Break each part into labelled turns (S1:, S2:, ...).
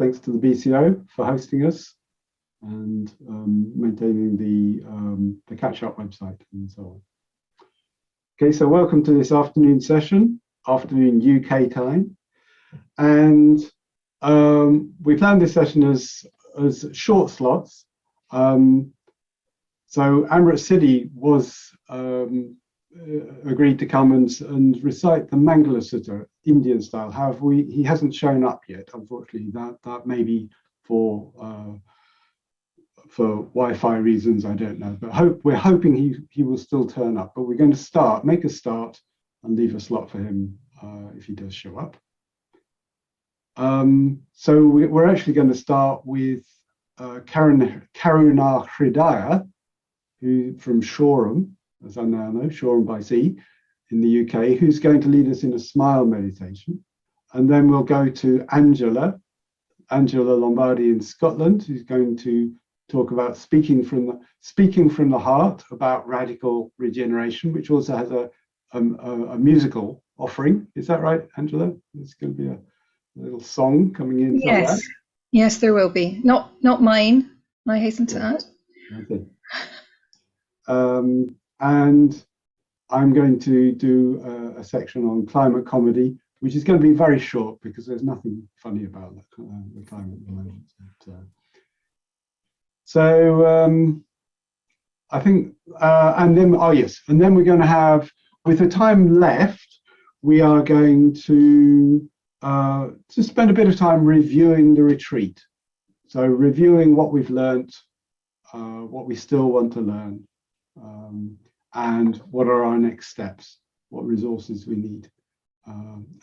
S1: thanks to the BCO for hosting us and maintaining the catch-up website and so on. Okay, so welcome to this afternoon session, afternoon UK time. And we planned this session as short slots. So Amrit Siddhi was agreed to come and recite the Mangala Sutta, Indian style. However, he hasn't shown up yet, unfortunately. That may be for Wi-Fi reasons, I don't know. But we're hoping he will still turn up. But we're going to make a start and leave a slot for him if he does show up. So we're actually going to start with Karuna Hridaya, who from Shoreham, as I now know, Shoreham by Sea in the UK, who's going to lead us in a smile meditation. And then we'll go to Angela Lombardi in Scotland, who's going to talk about speaking from the heart about radical regeneration, which also has a musical offering. Is that right, Angela? There's going to be a little song coming in somewhere.
S2: Yes, there will be. Not mine, I hasten to add.
S1: Okay. And I'm going to do a section on climate comedy, which is going to be very short because there's nothing funny about the climate at the moment. I think, and then we're going to have, with the time left, we are going to spend a bit of time reviewing the retreat. So reviewing what we've learnt, what we still want to learn, and what are our next steps, what resources we need,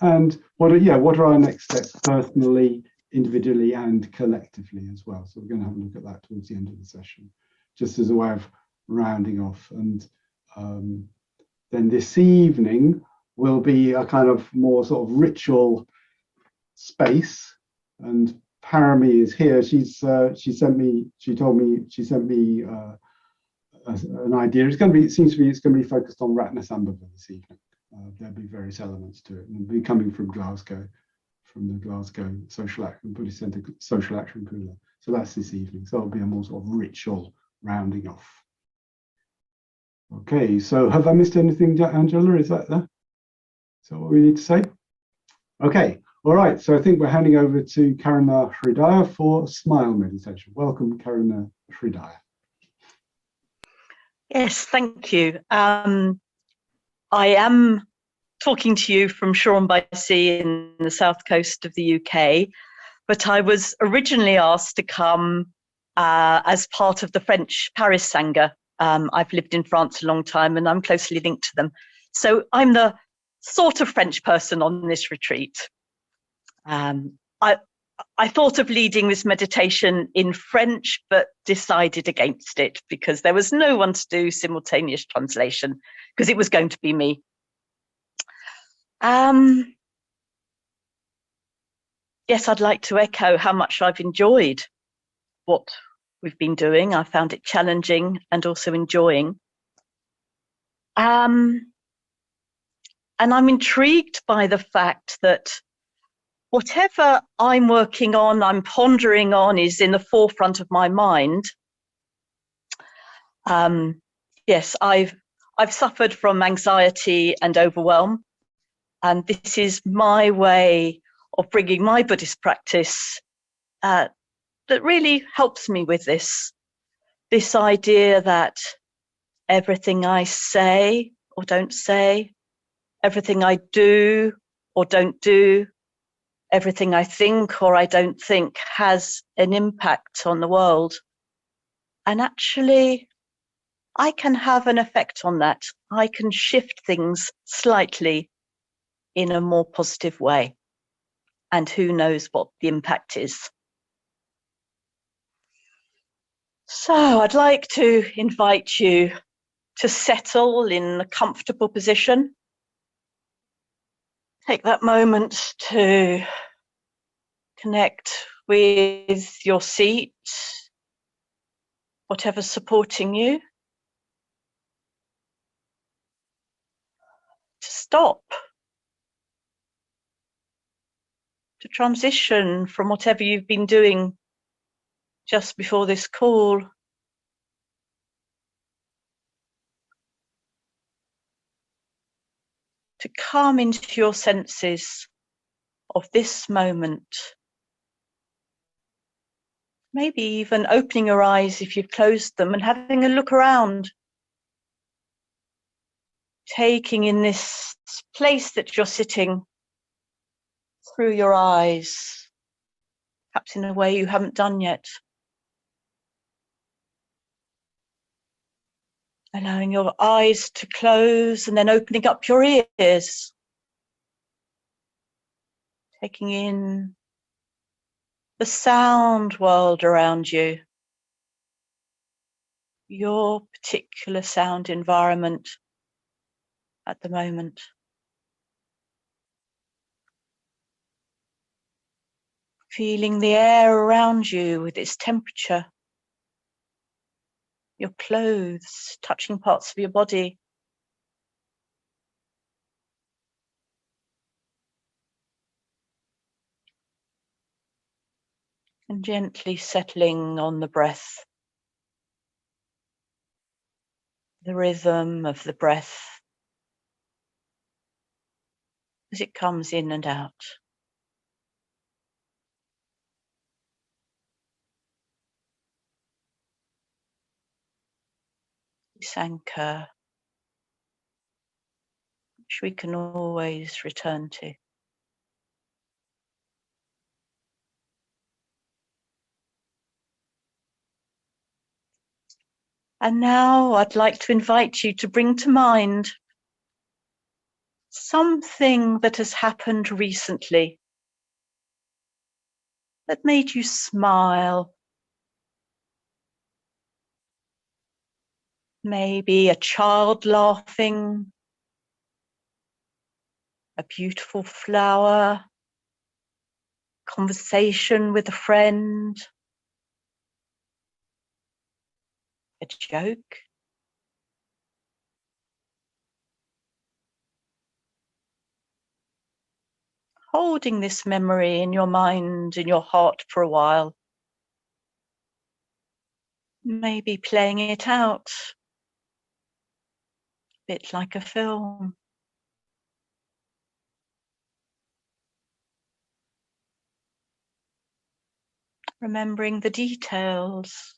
S1: and what are our next steps personally, individually, and collectively as well. So we're going to have a look at that towards the end of the session, just as a way of rounding off. And then this evening will be a kind of more sort of ritual space, and Parami is here. She sent me an idea. It seems to be focused on Ratnasambhava this evening. There'll be various elements to it, and it'll be coming from Glasgow, from the Glasgow Buddhist Centre Social Action Pooler. So that's this evening. So it'll be a more sort of ritual rounding off. Okay, so have I missed anything, Angela? Is that what we need to say? Okay, all right. So I think we're handing over to Karuna Hridaya for smile meditation. Welcome, Karuna Hridaya.
S3: Yes, thank you. I am talking to you from Shoreham by Sea in the south coast of the UK, but I was originally asked to come as part of the French Paris Sangha. I've lived in France a long time and I'm closely linked to them. So I'm the sort of French person on this retreat. I thought of leading this meditation in French, but decided against it because there was no one to do simultaneous translation because it was going to be me. Yes, I'd like to echo how much I've enjoyed what we've been doing. I found it challenging and also enjoying. And I'm intrigued by the fact that whatever I'm working on, I'm pondering on, is in the forefront of my mind. Yes, I've suffered from anxiety and overwhelm, and this is my way of bringing my Buddhist practice that really helps me with this idea that everything I say or don't say, everything I do or don't do, everything I think or I don't think has an impact on the world. And actually, I can have an effect on that. I can shift things slightly in a more positive way. And who knows what the impact is. So I'd like to invite you to settle in a comfortable position. Take that moment to connect with your seat, whatever's supporting you. To stop, to to transition from whatever you've been doing just before this call to come into your senses of this moment. Maybe even opening your eyes if you've closed them and having a look around. Taking in this place that you're sitting through your eyes, perhaps in a way you haven't done yet. Allowing your eyes to close and then opening up your ears. Taking in the sound world around you. Your particular sound environment at the moment. Feeling the air around you with its temperature. Your clothes touching parts of your body. And gently settling on the breath. The rhythm of the breath as it comes in and out. This anchor, which we can always return to. And now I'd like to invite you to bring to mind something that has happened recently that made you smile. Maybe a child laughing, a beautiful flower, conversation with a friend, a joke. Holding this memory in your mind, in your heart for a while. Maybe playing it out, a bit like a film. Remembering the details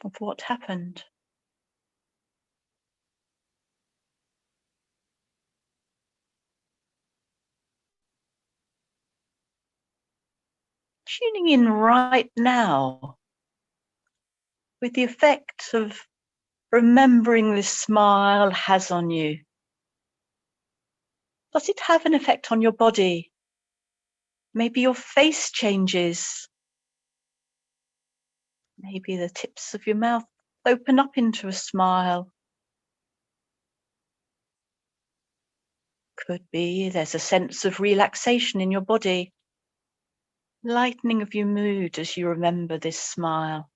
S3: of what happened. Tuning in right now with the effect of remembering this smile has on you. Does it have an effect on your body? Maybe your face changes. Maybe the tips of your mouth open up into a smile. Could be there's a sense of relaxation in your body, lightening of your mood as you remember this smile.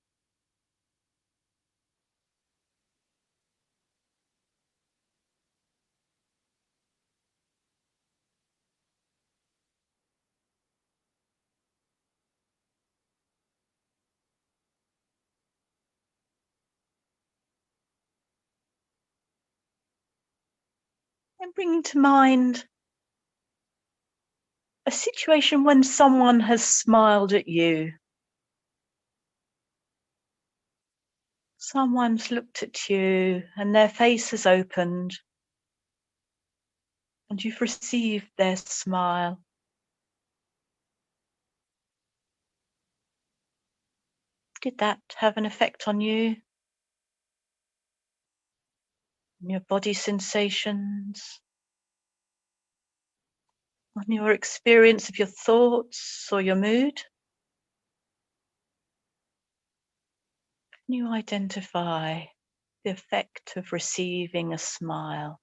S3: And bringing to mind a situation when someone has smiled at you. Someone's looked at you and their face has opened and you've received their smile. Did that have an effect on you? On your body sensations? On your experience of your thoughts or your mood? Can you identify the effect of receiving a smile?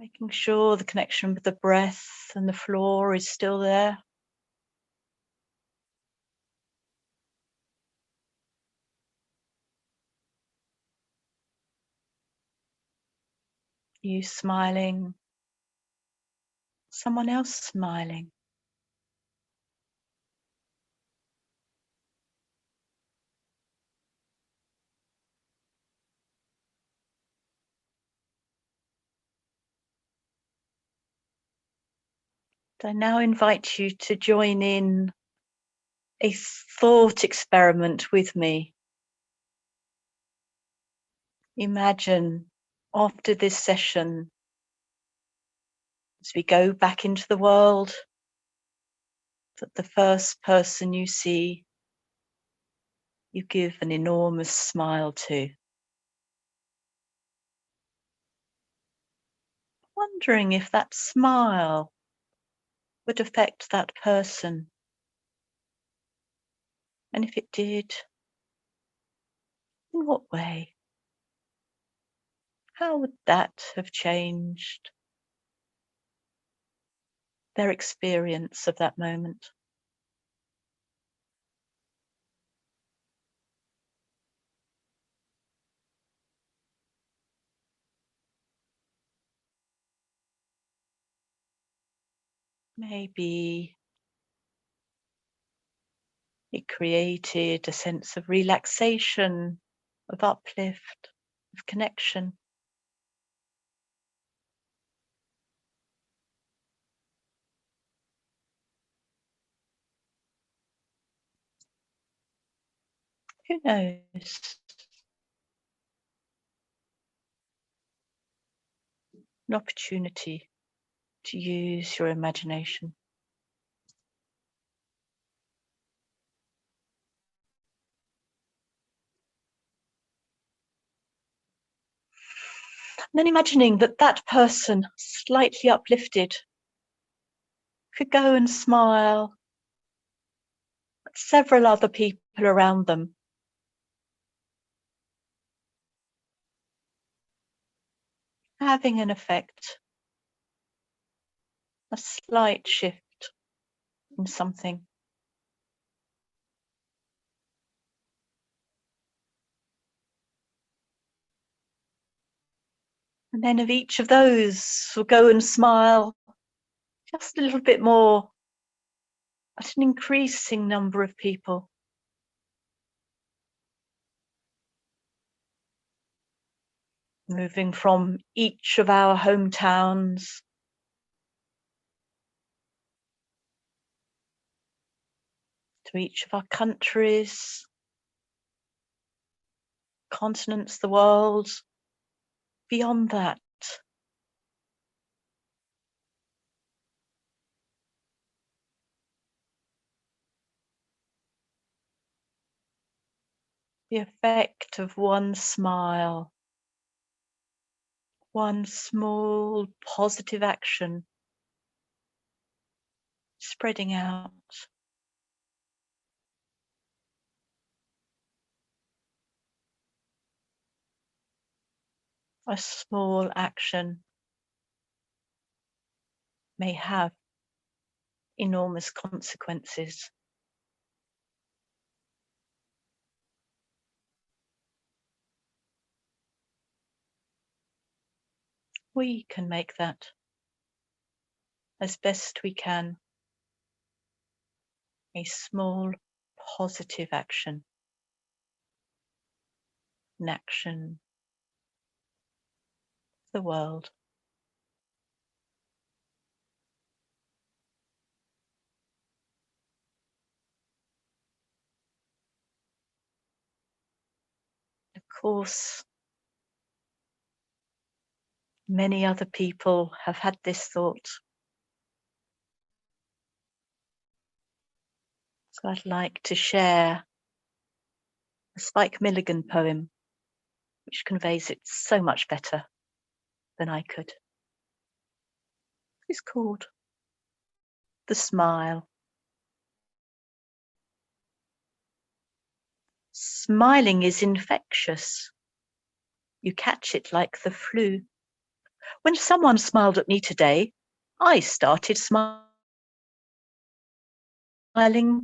S3: Making sure the connection with the breath and the floor is still there. You smiling, someone else smiling. I now invite you to join in a thought experiment with me. Imagine after this session, as we go back into the world, that the first person you see, you give an enormous smile to. Wondering if that smile would affect that person. And if it did, in what way? How would that have changed their experience of that moment? Maybe it created a sense of relaxation, of uplift, of connection. Who knows? An opportunity to use your imagination. And then imagining that that person, slightly uplifted, could go and smile at several other people around them. Having an effect, a slight shift in something. And then of each of those will go and smile just a little bit more at an increasing number of people. Moving from each of our hometowns to each of our countries, continents, the world, beyond that. The effect of one smile, one small positive action spreading out. A small action may have enormous consequences. We can make that as best we can a small positive action, an action for the world. Of course, many other people have had this thought. So I'd like to share a Spike Milligan poem, which conveys it so much better than I could. It's called The Smile. Smiling is infectious. You catch it like the flu. When someone smiled at me today, I started smiling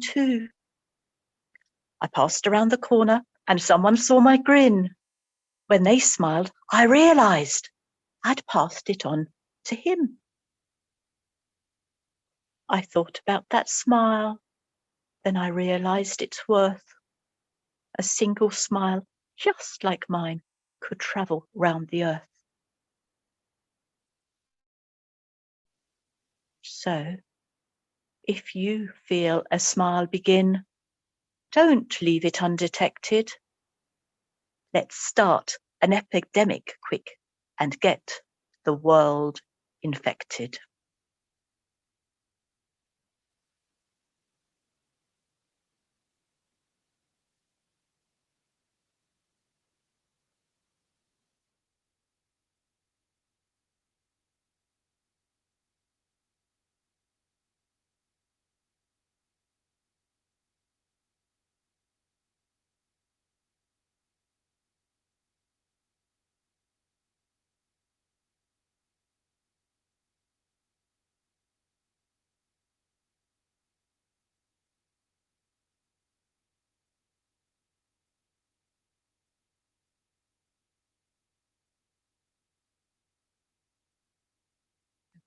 S3: too. I passed around the corner and someone saw my grin. When they smiled, I realised I'd passed it on to him. I thought about that smile, then I realised its worth. A single smile, just like mine, could travel round the earth. So, if you feel a smile begin, don't leave it undetected. Let's start an epidemic quick and get the world infected.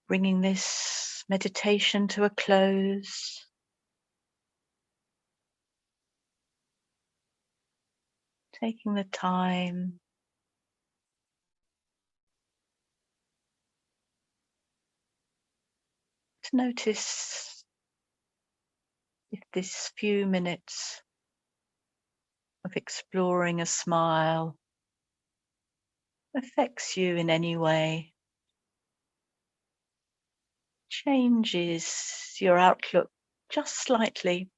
S3: Bringing this meditation to a close. Taking the time to notice if this few minutes of exploring a smile affects you in any way, changes your outlook just slightly,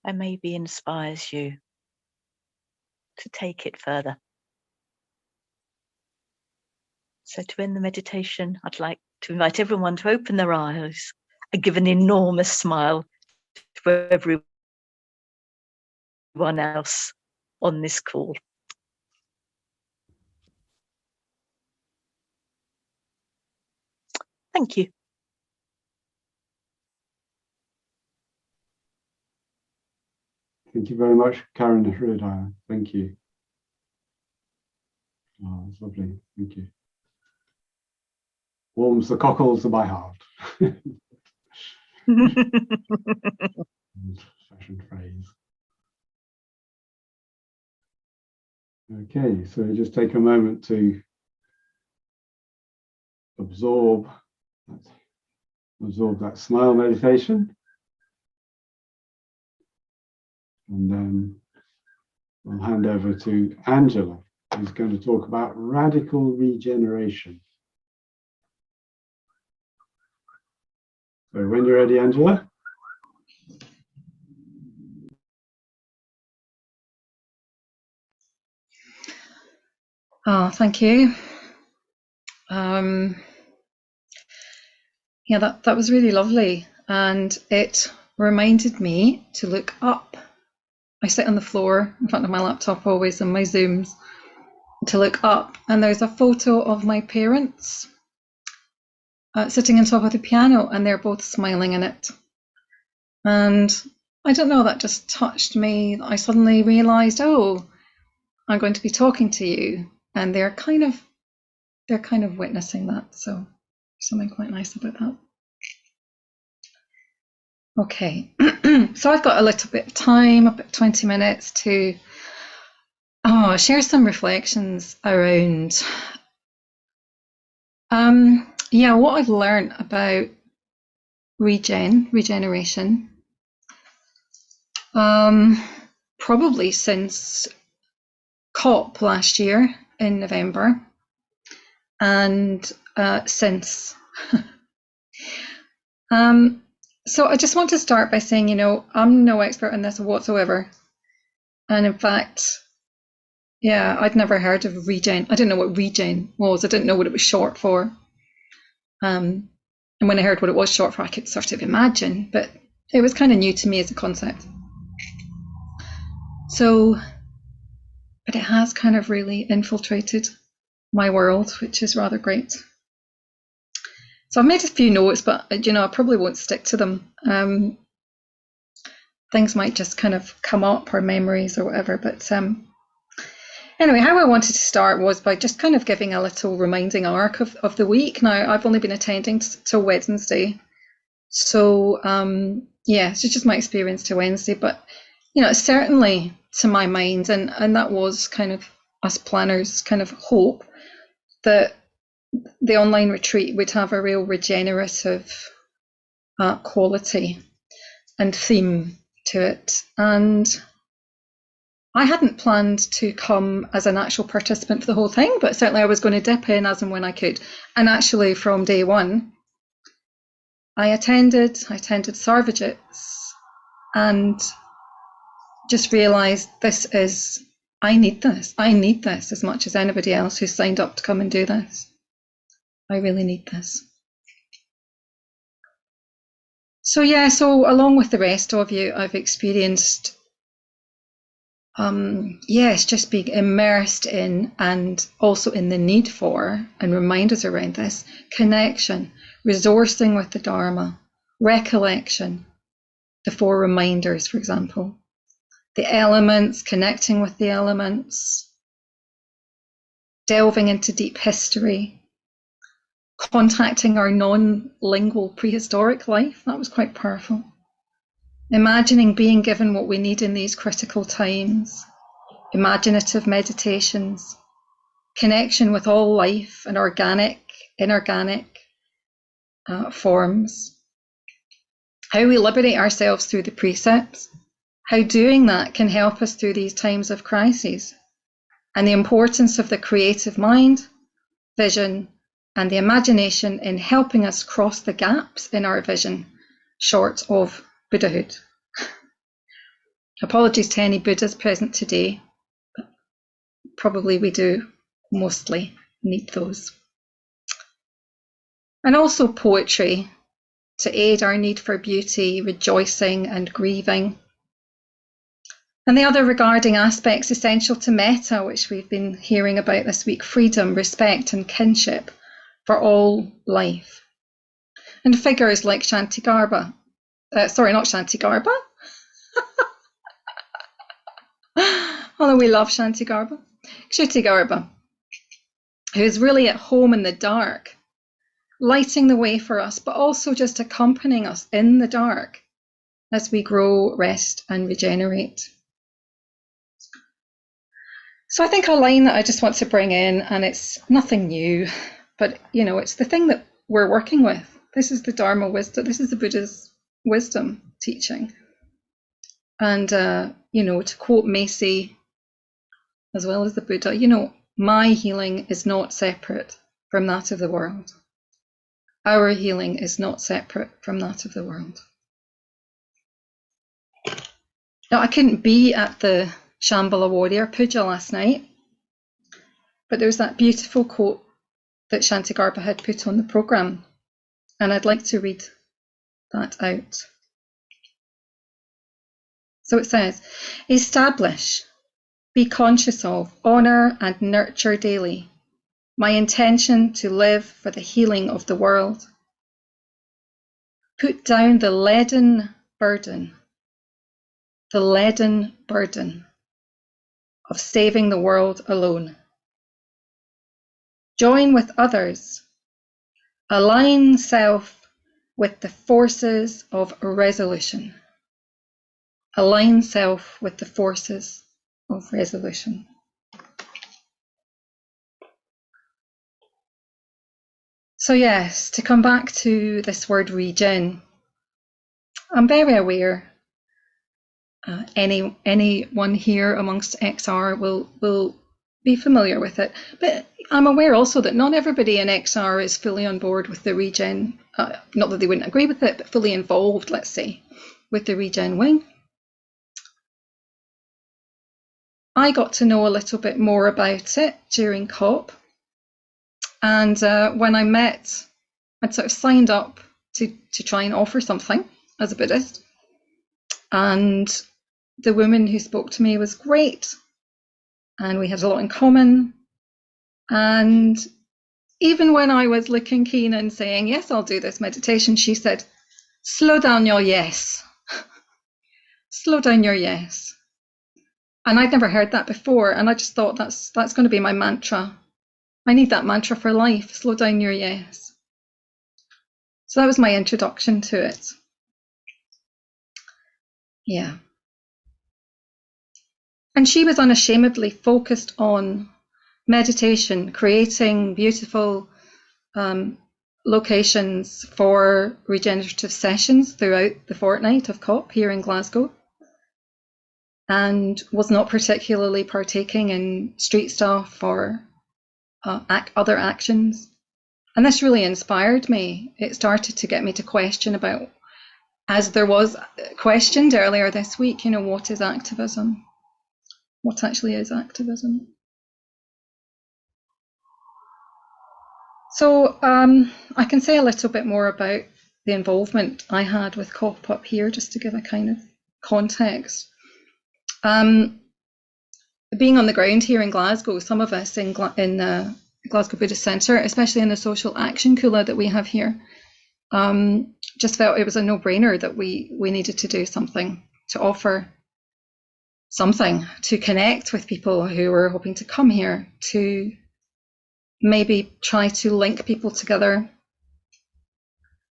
S3: and maybe inspires you to take it further. So to end the meditation, I'd like to invite everyone to open their eyes and give an enormous smile to everyone else on this call. Thank you.
S1: Thank you very much, Karen Hruidaya. Thank you. Oh, that's lovely. Thank you. Warms the cockles of my heart. Fashion phrase. Okay, so just take a moment to absorb that smile meditation, and then we'll hand over to Angela, who's going to talk about radical regeneration. So when you're ready, Angela.
S2: Oh, thank you. Yeah, that was really lovely, and it reminded me to look up. I sit on the floor in front of my laptop always on my Zooms to look up, and there's a photo of my parents sitting on top of the piano, and they're both smiling in it. And I don't know, that just touched me. I suddenly realized, oh, I'm going to be talking to you, and they're kind of witnessing that. So something quite nice about that. Okay, so I've got a little bit of time, about 20 minutes to share some reflections around what I've learned about regeneration, probably since COP last year in November, and since. So I just want to start by saying, I'm no expert in this whatsoever. And in fact, I'd never heard of regen. I didn't know what regen was. I didn't know what it was short for. And when I heard what it was short for, I could sort of imagine, but it was kind of new to me as a concept. So, but it has kind of really infiltrated my world, which is rather great. So I've made a few notes, but I probably won't stick to them. Things might just kind of come up, or memories or whatever. But anyway, how I wanted to start was by just kind of giving a little reminding arc of the week. Now, I've only been attending till Wednesday. So it's just my experience to Wednesday. But, certainly to my mind, and that was kind of us planners' kind of hope, that the online retreat would have a real regenerative quality and theme to it. And I hadn't planned to come as an actual participant for the whole thing, but certainly I was going to dip in as and when I could. And actually from day one, I attended Sarvajits and just realised I need this as much as anybody else who's signed up to come and do this. I really need this. So along with the rest of you, I've experienced, just being immersed in, and also in the need for, and reminders around this, connection, resourcing with the Dharma, recollection, the 4 reminders, for example, the elements, connecting with the elements, delving into deep history, contacting our non-lingual prehistoric life. That was quite powerful. Imagining being given what we need in these critical times, imaginative meditations, connection with all life and organic, inorganic forms, how we liberate ourselves through the precepts, how doing that can help us through these times of crises, and the importance of the creative mind, vision, and the imagination in helping us cross the gaps in our vision, short of Buddhahood. Apologies to any Buddhas present today, but probably we do mostly need those. And also poetry to aid our need for beauty, rejoicing and grieving. And the other regarding aspects essential to metta, which we've been hearing about this week: freedom, respect and kinship for all life. And figures like Shantigarbha, although we love Shantigarbha, Kshitigarbha, who's really at home in the dark, lighting the way for us, but also just accompanying us in the dark as we grow, rest and regenerate. So I think a line that I just want to bring in, and it's nothing new, but it's the thing that we're working with. This is the Dharma wisdom. This is the Buddha's wisdom teaching. And, to quote Macy, as well as the Buddha, my healing is not separate from that of the world. Our healing is not separate from that of the world. Now, I couldn't be at the Shambhala Warrior Puja last night, but there's that beautiful quote that Shantigarbha had put on the programme, and I'd like to read that out. So it says, establish, be conscious of, honour and nurture daily my intention to live for the healing of the world. Put down the leaden burden of saving the world alone. Join with others. Align self with the forces of resolution. Align self with the forces of resolution. So yes, to come back to this word regen, I'm very aware anyone here amongst XR will be familiar with it, but I'm aware also that not everybody in XR is fully on board with the regen, not that they wouldn't agree with it, but fully involved, let's say, with the regen wing. I got to know a little bit more about it during COP, and when I met, I'd sort of signed up to try and offer something as a Buddhist, and the woman who spoke to me was great, and we had a lot in common, And even when I was looking keen and saying, yes, I'll do this meditation, she said, slow down your yes. Slow down your yes. And I'd never heard that before. And I just thought that's going to be my mantra. I need that mantra for life. Slow down your yes. So that was my introduction to it. Yeah. And she was unashamedly focused on meditation, creating beautiful locations for regenerative sessions throughout the fortnight of COP here in Glasgow, and was not particularly partaking in street stuff or other actions. And this really inspired me. It started to get me to question about, as there was questioned earlier this week, what is activism? What actually is activism? So I can say a little bit more about the involvement I had with COP up here, just to give a kind of context. Being on the ground here in Glasgow, some of us in Glasgow Buddhist Centre, especially in the social action cooler that we have here, just felt it was a no-brainer that we needed to do something, to offer something, to connect with people who were hoping to come here, to maybe try to link people together.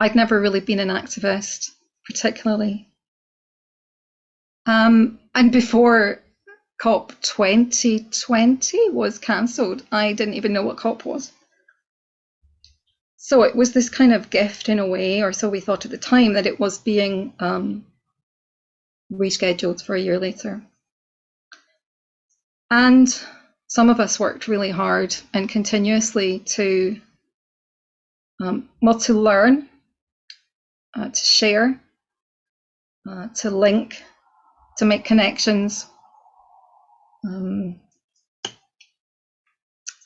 S2: I'd never really been an activist, particularly. And before COP 2020 was cancelled, I didn't even know what COP was. So it was this kind of gift in a way, or so we thought at the time, that it was being rescheduled for a year later. And some of us worked really hard and continuously to learn, to share, to link, to make connections. And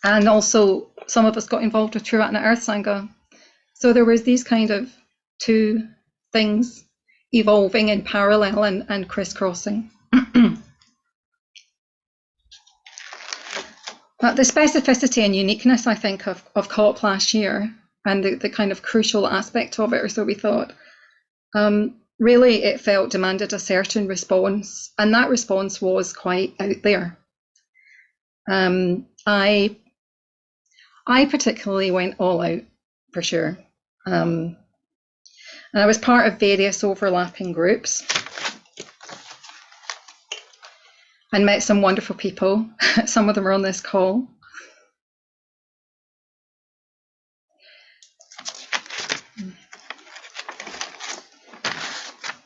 S2: also some of us got involved with Triratna Earth Sangha. So there was these kind of two things evolving in parallel and crisscrossing. The specificity and uniqueness, I think, of COP last year, and the kind of crucial aspect of it, or so we thought, really it felt demanded a certain response, and that response was quite out there. I particularly went all out, for sure. And I was part of various overlapping groups and met some wonderful people. Some of them are on this call.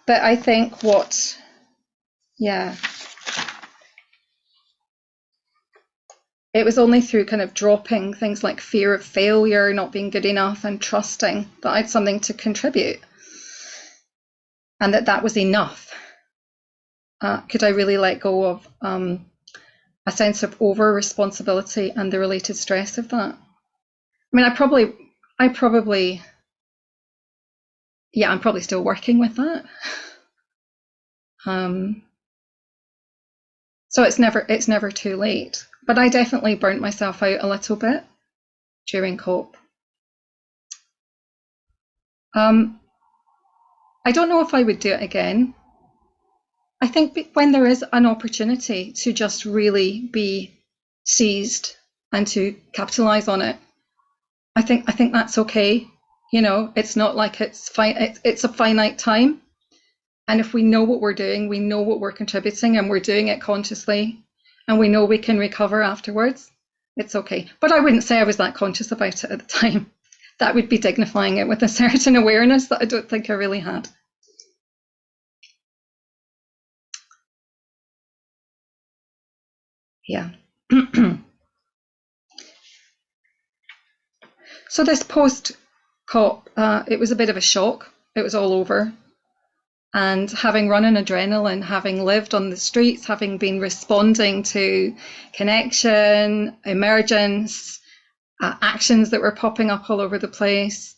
S2: But I think it was only through kind of dropping things like fear of failure, not being good enough, and trusting that I had something to contribute, and that was enough. Could I really let go of a sense of over responsibility and the related stress of that? I mean, I'm probably still working with that. So it's never too late. But I definitely burnt myself out a little bit during COP. I don't know if I would do it again. I think when there is an opportunity to just really be seized and to capitalize on it, I think that's okay. It's not like it's a finite time. And if we know what we're doing, we know what we're contributing, and we're doing it consciously, and we know we can recover afterwards, it's okay. But I wouldn't say I was that conscious about it at the time. That would be dignifying it with a certain awareness that I don't think I really had. Yeah. So this post-COP, it was a bit of a shock. It was all over. And having run on adrenaline, having lived on the streets, having been responding to connection, emergence, actions that were popping up all over the place,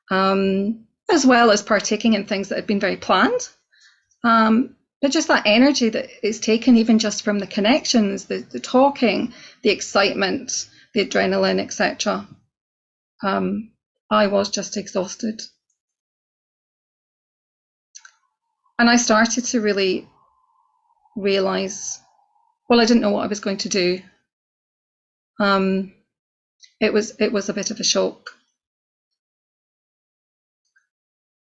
S2: as well as partaking in things that had been very planned. But just that energy that is taken even just from the connections, the talking, the excitement, the adrenaline, etc. I was just exhausted. And I started to really realize, well, I didn't know what I was going to do. It was a bit of a shock.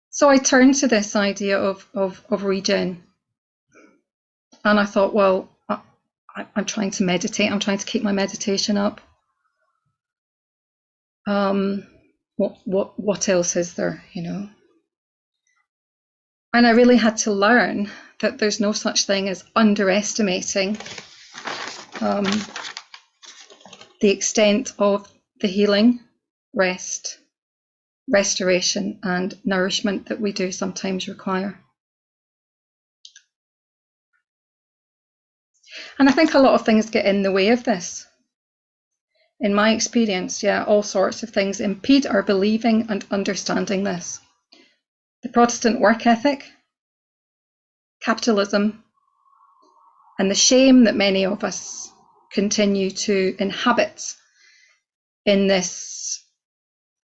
S2: So I turned to this idea of regen. And I thought, well, I'm trying to meditate. I'm trying to keep my meditation up. What else is there, you know? And I really had to learn that there's no such thing as underestimating the extent of the healing, rest, restoration, and nourishment that we do sometimes require. And I think a lot of things get in the way of this. In my experience, yeah, all sorts of things impede our believing and understanding this. The Protestant work ethic, capitalism, and the shame that many of us continue to inhabit in this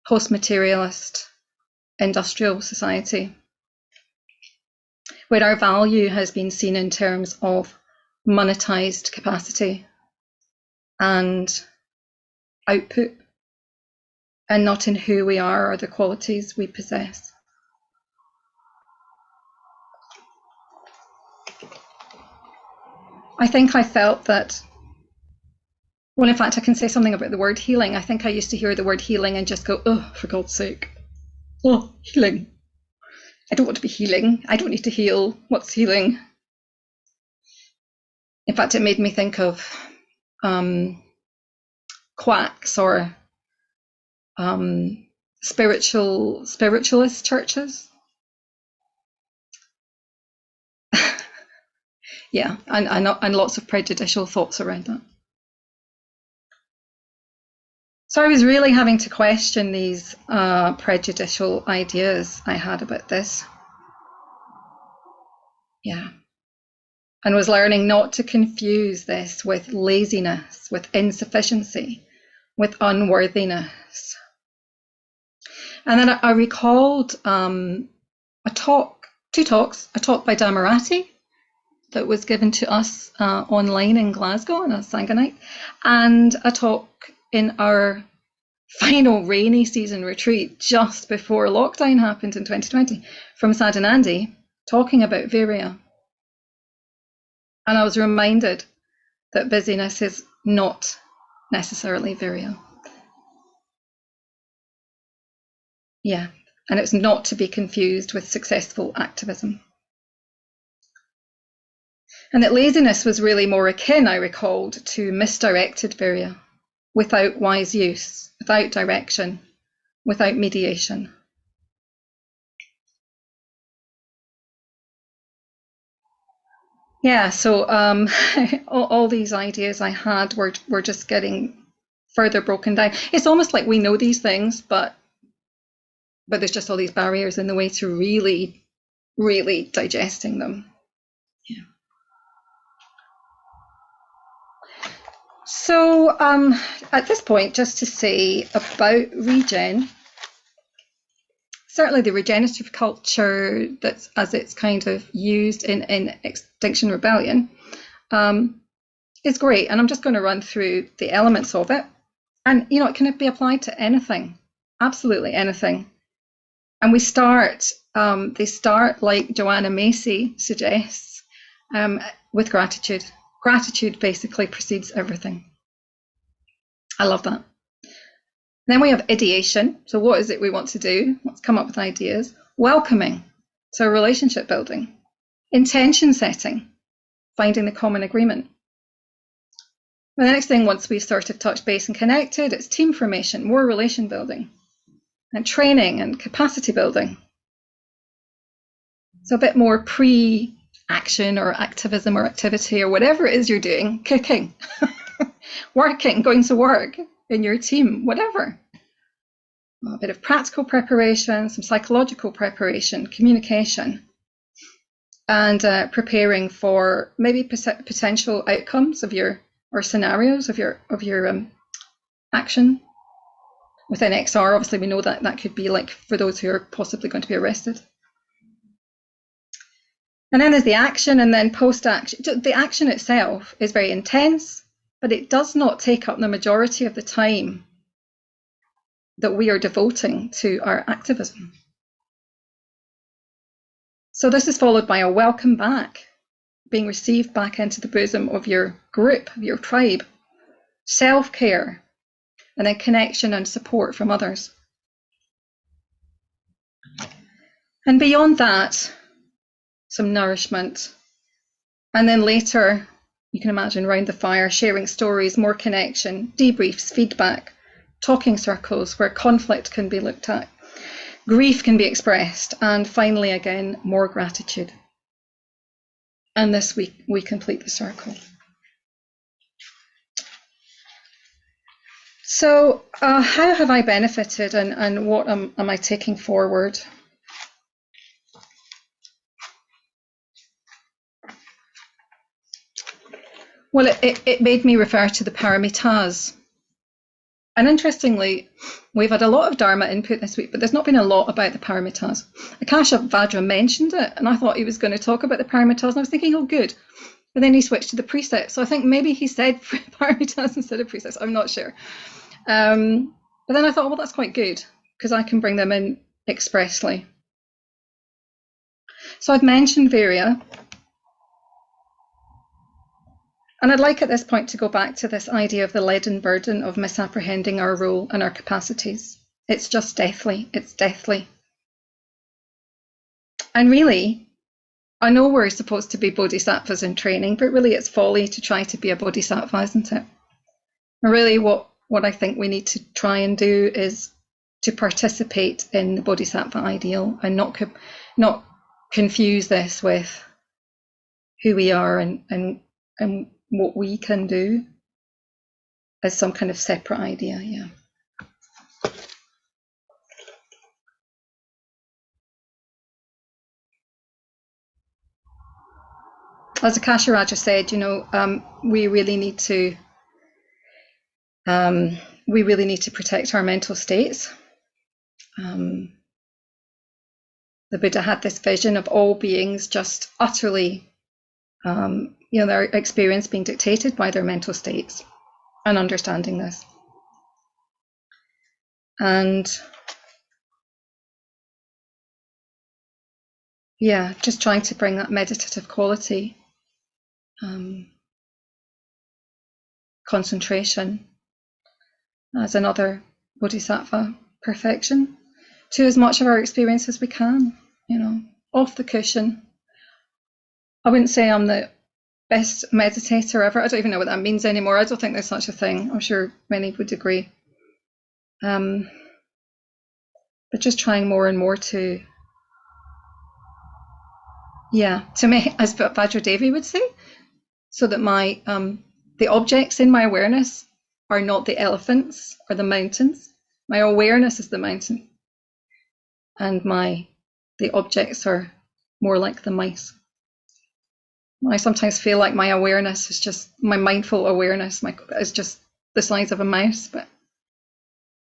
S2: post-materialist industrial society, where our value has been seen in terms of monetized capacity and output, and not in who we are or the qualities we possess. I think I felt that, well, in fact, I can say something about the word healing. I think I used to hear the word healing and just go, oh, for God's sake, oh, healing. I don't want to be healing. I don't need to heal. What's healing? In fact, it made me think of quacks or spiritualist churches. Yeah, and lots of prejudicial thoughts around that. So I was really having to question these prejudicial ideas I had about this. Yeah. And was learning not to confuse this with laziness, with insufficiency, with unworthiness. And then I recalled two talks, a talk by Dhammarathi that was given to us online in Glasgow on a Sangonite, and a talk in our final rainy season retreat just before lockdown happened in 2020 from Sadhanandi, talking about virya. And I was reminded that busyness is not necessarily virya. Yeah, and it's not to be confused with successful activism. And that laziness was really more akin, I recalled, to misdirected virya, without wise use, without direction, without mediation. Yeah, so all these ideas I had were just getting further broken down. It's almost like we know these things, but there's just all these barriers in the way to really, really digesting them. Yeah. So at this point, just to say about regen, certainly the regenerative culture that's as it's kind of used in Extinction Rebellion is great. And I'm just going to run through the elements of it. And, you know, it can be applied to anything, absolutely anything. And they start like Joanna Macy suggests, with gratitude. Gratitude basically precedes everything. I love that. Then we have ideation. So what is it we want to do? Let's come up with ideas. Welcoming. So relationship building. Intention setting. Finding the common agreement. And the next thing, once we've sort of touched base and connected, it's team formation, more relation building. And training and capacity building. So a bit more pre-action or activism or activity or whatever it is you're doing, cooking, working, going to work in your team, whatever. A bit of practical preparation, some psychological preparation, communication, and preparing for maybe potential outcomes of your, or scenarios of your action. Within XR, obviously, we know that that could be like for those who are possibly going to be arrested. And then there's the action, and then post-action. The action itself is very intense, but it does not take up the majority of the time that we are devoting to our activism. So this is followed by a welcome back, being received back into the bosom of your group, your tribe, self-care, and then connection and support from others. And beyond that, some nourishment. And then later, you can imagine around the fire, sharing stories, more connection, debriefs, feedback, talking circles where conflict can be looked at, grief can be expressed, and finally, again, more gratitude. And this week, we complete the circle. So how have I benefited, and what am I taking forward? Well, it made me refer to the paramitas. And interestingly, we've had a lot of Dharma input this week, but there's not been a lot about the paramitas. Akasha Vajra mentioned it, and I thought he was going to talk about the paramitas, and I was thinking, oh, good. But then he switched to the precepts. So I think maybe he said paramitas instead of precepts. I'm not sure. But then I thought, well, that's quite good, because I can bring them in expressly. So I've mentioned Virya. And I'd like at this point to go back to this idea of the leaden burden of misapprehending our role and our capacities. It's just deathly. It's deathly. And really, I know we're supposed to be bodhisattvas in training, but really it's folly to try to be a bodhisattva, isn't it? And really what I think we need to try and do is to participate in the bodhisattva ideal and not confuse this with who we are and what we can do as some kind of separate idea, yeah. As Akasha Raja said, you know, we really need to protect our mental states. The Buddha had this vision of all beings just utterly you know, their experience being dictated by their mental states, and understanding this. And yeah, just trying to bring that meditative quality, concentration as another bodhisattva perfection to as much of our experience as we can, you know, off the cushion. I wouldn't say I'm the best meditator ever. I don't even know what that means anymore. I don't think there's such a thing. I'm sure many would agree. But just trying more and more to make, as Vajradevi would say, so that my the objects in my awareness are not the elephants or the mountains. My awareness is the mountain, and the objects are more like the mice. I sometimes feel like my awareness is just, my mindful awareness is just the size of a mouse, but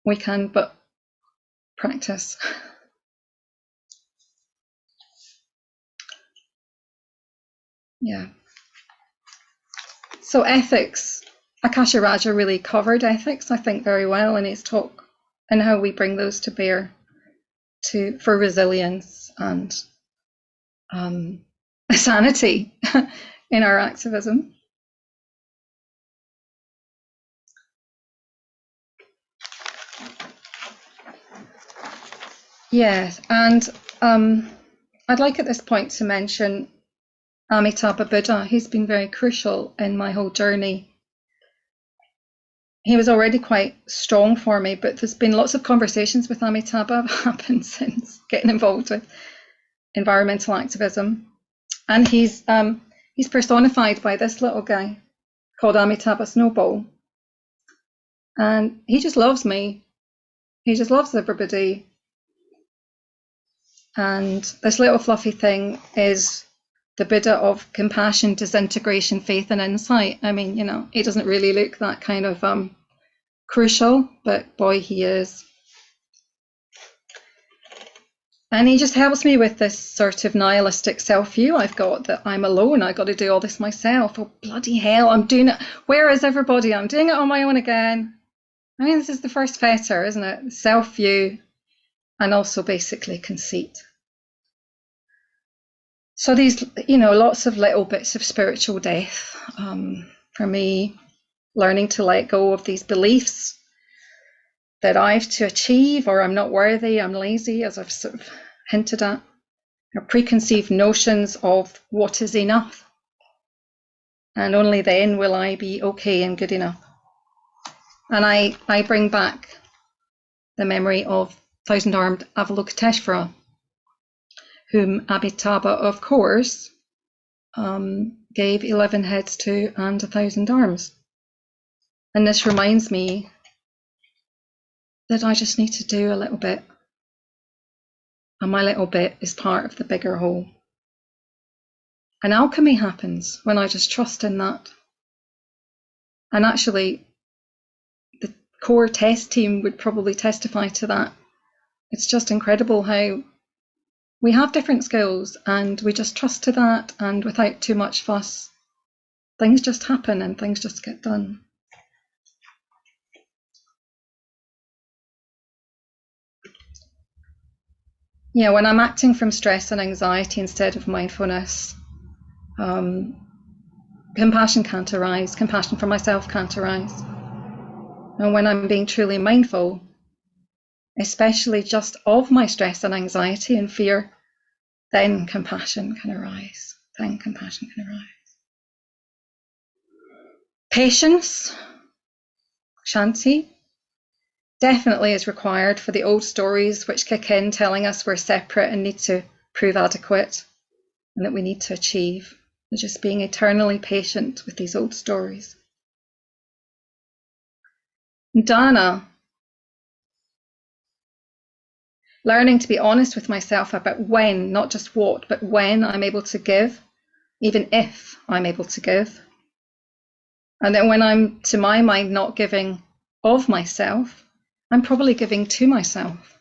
S2: we can but practice. Yeah. So ethics, Akasha Raja really covered ethics, I think, very well in his talk, and how we bring those to bear for resilience and sanity in our activism. Yes, and I'd like at this point to mention Amitabha Buddha. He's been very crucial in my whole journey. He was already quite strong for me, but there's been lots of conversations with Amitabha happened since getting involved with environmental activism. And he's personified by this little guy called Amitabha Snowball. And he just loves me. He just loves everybody. And this little fluffy thing is the Buddha of compassion, disintegration, faith, and insight. I mean, you know, he doesn't really look that kind of crucial, but boy, he is. And he just helps me with this sort of nihilistic self-view I've got, that I'm alone, I got to do all this myself. Oh, bloody hell, I'm doing it. Where is everybody? I'm doing it on my own again. I mean, this is the first fetter, isn't it? Self-view, and also basically conceit. So these, lots of little bits of spiritual death. For me, learning to let go of these beliefs that I've to achieve, or I'm not worthy, I'm lazy, as I've sort of hinted at, or preconceived notions of what is enough. And only then will I be okay and good enough. And I bring back the memory of thousand-armed Avalokiteshvara, whom Amitabha, of course, gave 11 heads to and 1,000 arms. And this reminds me that I just need to do a little bit. And my little bit is part of the bigger whole. And alchemy happens when I just trust in that. And actually, the core test team would probably testify to that. It's just incredible how we have different skills and we just trust to that, and without too much fuss, things just happen and things just get done. Yeah, when I'm acting from stress and anxiety instead of mindfulness, compassion can't arise, compassion for myself can't arise. And when I'm being truly mindful, especially just of my stress and anxiety and fear, then compassion can arise. Then compassion can arise. Patience, Shanti, definitely is required for the old stories which kick in telling us we're separate and need to prove adequate and that we need to achieve. They're just being eternally patient with these old stories. Dana, learning to be honest with myself about when, not just what, but when I'm able to give, even if I'm able to give. And then when I'm, to my mind, not giving of myself, I'm probably giving to myself,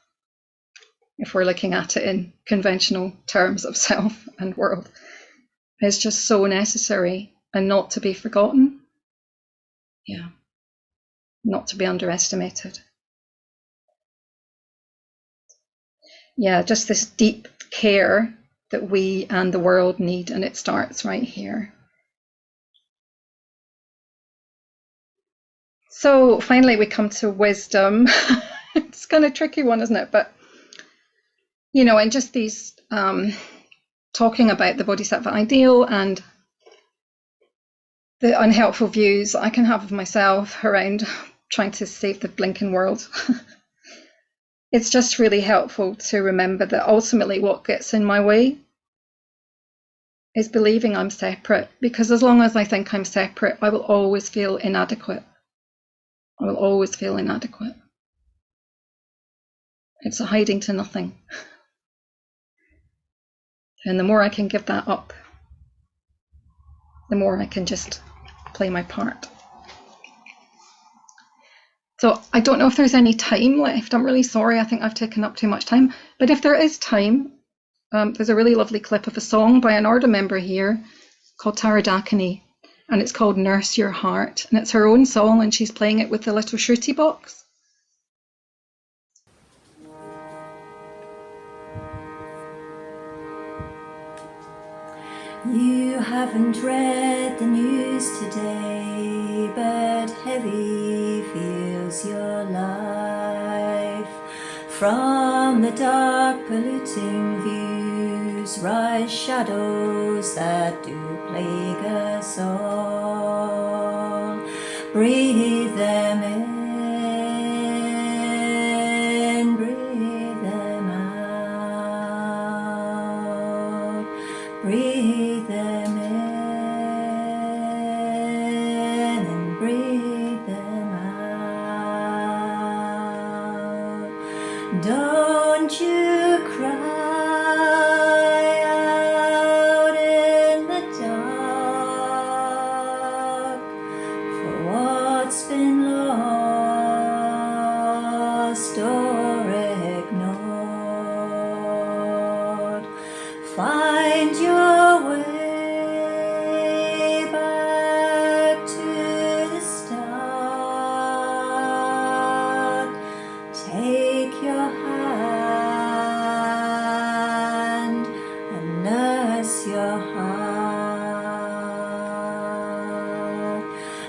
S2: if we're looking at it in conventional terms of self and world. It's just so necessary and not to be forgotten. Yeah, not to be underestimated. Yeah, just this deep care that we and the world need, and it starts right here. So finally we come to wisdom. It's kind of a tricky one, isn't it? But, and just these talking about the Bodhisattva ideal and the unhelpful views I can have of myself around trying to save the blinking world. It's just really helpful to remember that ultimately what gets in my way is believing I'm separate, because as long as I think I'm separate, I will always feel inadequate. I will always feel inadequate. It's a hiding to nothing. And the more I can give that up, the more I can just play my part. So I don't know if there's any time left. I'm really sorry. I think I've taken up too much time. But if there is time, there's a really lovely clip of a song by an order member here called Tara Dakini, and it's called Nurse Your Heart. And it's her own song, and she's playing it with the little Shruti box.
S4: You haven't read the news today, but heavy feels your life. From the dark polluting views rise shadows that do plague us all. Breathe them in, breathe them out. Breathe them in and breathe them out. Don't you cry out in the dark for what's been lost. find your way back to the start. Take your hand and nurse your heart.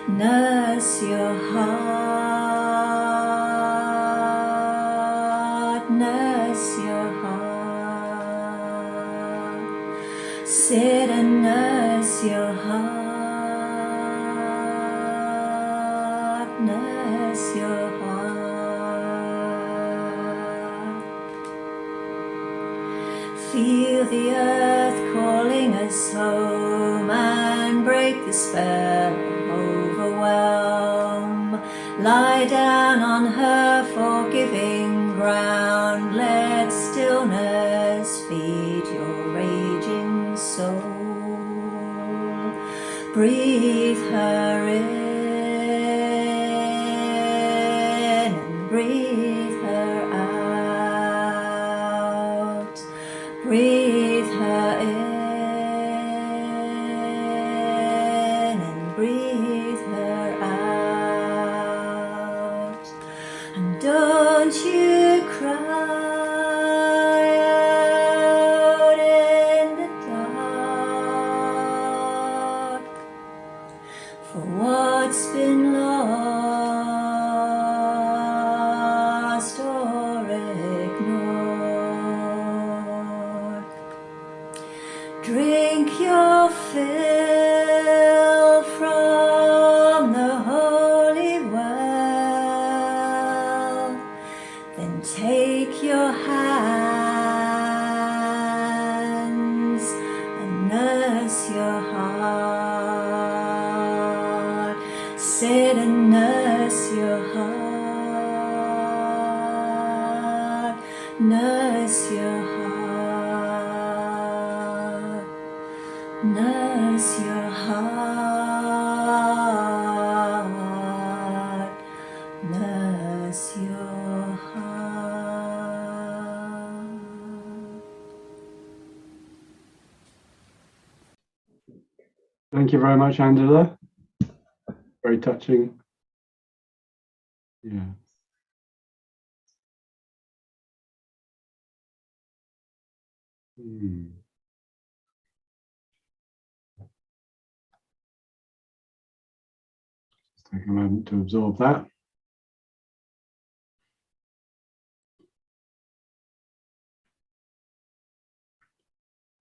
S4: Nurse your heart. Nurse your heart. Sit and nurse your heart. Nurse your heart. Feel the earth calling us home and break the spell of overwhelm. Lie down on her forgiving ground. Let stillness feed your raging soul. Breathe her in and breathe her out. Breathe her in and breathe her out. And don't you cry out in the dark for what's been lost or ignored. Drink your fill from the holy well, then take your hands and nurse your heart. Sit and nurse your heart. Nurse your heart. Nurse your heart. Nurse your heart.
S1: Thank you very much, Angela. Very touching. Yeah. Just take a moment to absorb that.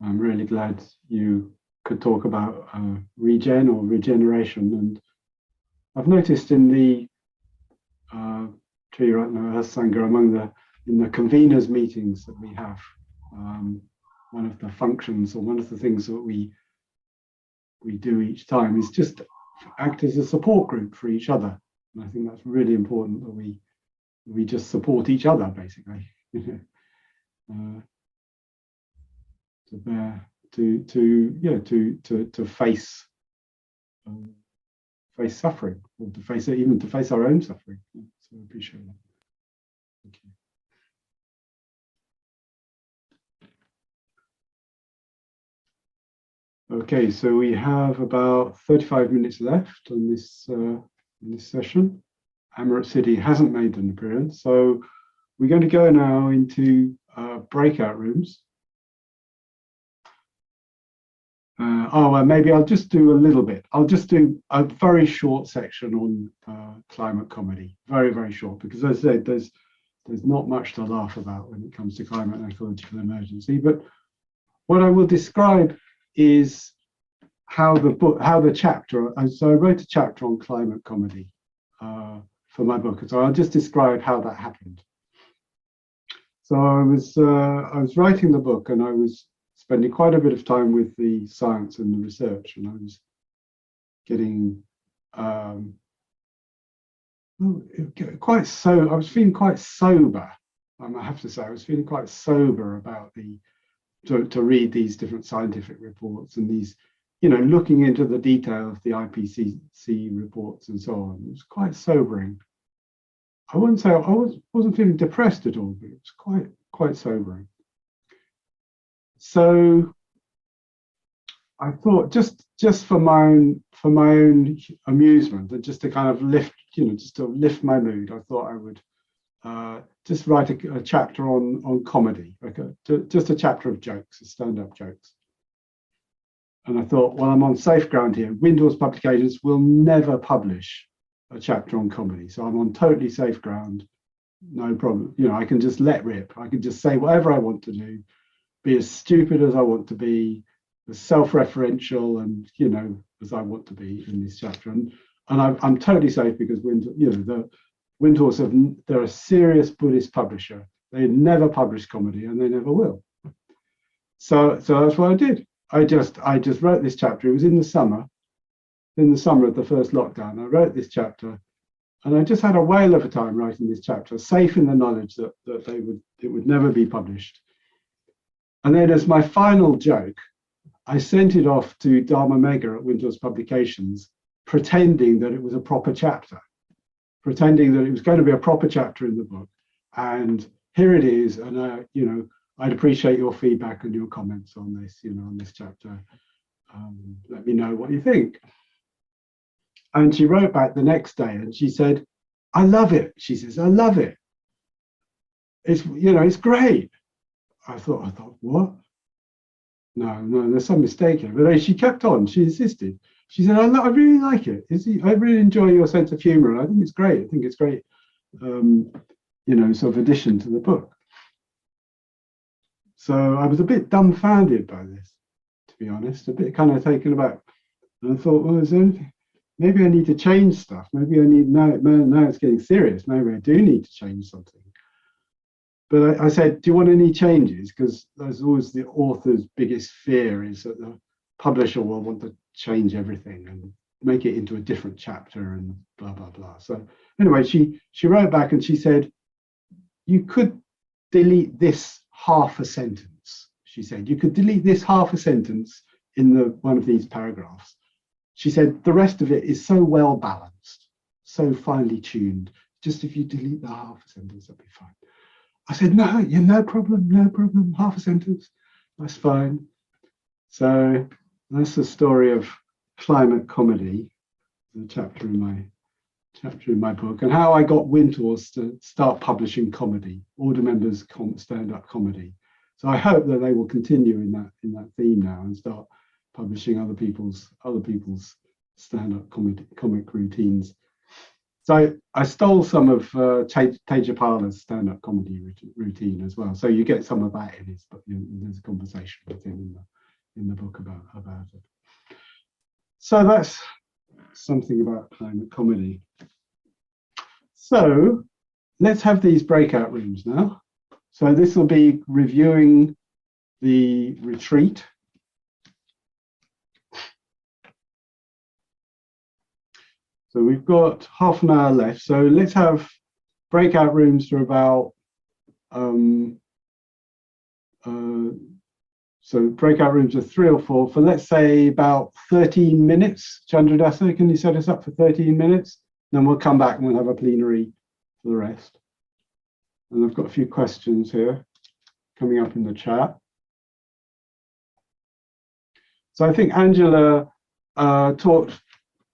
S1: I'm really glad you could talk about regen or regeneration. And I've noticed in the Triratna Earth Sangha, in the conveners meetings that we have, one of the functions or one of the things that we do each time is just act as a support group for each other. And I think that's really important that we just support each other, basically. To face suffering, or to face our own suffering. So I appreciate that. Thank you. Okay, so we have about 35 minutes left on this session. Amarit Siddhi hasn't made an appearance, so we're going to go now into breakout rooms. Maybe I'll just do a little bit. I'll just do a very short section on climate comedy, very, very short, because as I said, there's not much to laugh about when it comes to climate and ecological emergency. But what I will describe is how the chapter. So I wrote a chapter on climate comedy for my book, so I'll just describe how that happened. So I was writing the book, and I was spending quite a bit of time with the science and the research, and I was getting I was feeling quite sober. I have to say, I was feeling quite sober about to read these different scientific reports and these, looking into the detail of the IPCC reports and so on. It was quite sobering. I wouldn't say I wasn't feeling depressed at all, but it was quite sobering. So I thought just for my own amusement and just to kind of lift, just to lift my mood, I thought I would just write a chapter on comedy, like just a chapter of jokes, stand-up jokes. And I thought, well, I'm on safe ground here. Windhorse Publications will never publish a chapter on comedy, so I'm on totally safe ground. No problem. I can just let rip. I can just say whatever I want to do, be as stupid as I want to be, as self-referential and as I want to be in this chapter. And I'm totally safe because Windhorse they're a serious Buddhist publisher. They never publish comedy and they never will. So that's what I did. I just wrote this chapter. It was in the summer of the first lockdown. I wrote this chapter, and I just had a whale of a time writing this chapter, safe in the knowledge that it would never be published. And then, as my final joke, I sent it off to Dharma Megha at Windhorse Publications, pretending that it was a proper chapter, pretending that it was going to be a proper chapter in the book. And here it is. And I'd appreciate your feedback and your comments on this, on this chapter. Let me know what you think. And she wrote back the next day and she said, I love it. She says, I love it. It's great. I thought, what? No, there's some mistake here. But then she kept on, she insisted. She said, I really like it. I really enjoy your sense of humor. And I think it's great. I think it's great, sort of addition to the book. So I was a bit dumbfounded by this, to be honest, a bit kind of taken aback. And I thought, well, is there anything? Maybe I need to change stuff. Maybe I need, now it's getting serious. Maybe I do need to change something. But I said, do you want any changes? Because there's always the author's biggest fear is that the publisher will want to change everything and make it into a different chapter and blah, blah, blah. So anyway, she wrote back and she said, you could delete this half a sentence. She said, you could delete this half a sentence in one of these paragraphs. She said, the rest of it is so well balanced, so finely tuned. Just if you delete the half a sentence, that'd be fine. I said, no problem, half a sentence, that's fine. So that's the story of climate comedy, the chapter in my book, and how I got Windhorse to start publishing comedy, order members stand-up comedy. So I hope that they will continue in that theme now and start publishing other people's stand-up comic routines. So I stole some of Tejapala's stand-up comedy routine as well. So you get some of that in his book. There's a conversation with him in the book about it. So that's something about climate comedy. So let's have these breakout rooms now. So this will be reviewing the retreat. So we've got half an hour left. So let's have breakout rooms for about, so breakout rooms are 3 or 4 for, let's say, about 13 minutes. Chandradasa, can you set us up for 13 minutes? Then we'll come back and we'll have a plenary for the rest. And I've got a few questions here coming up in the chat. So I think Angela talked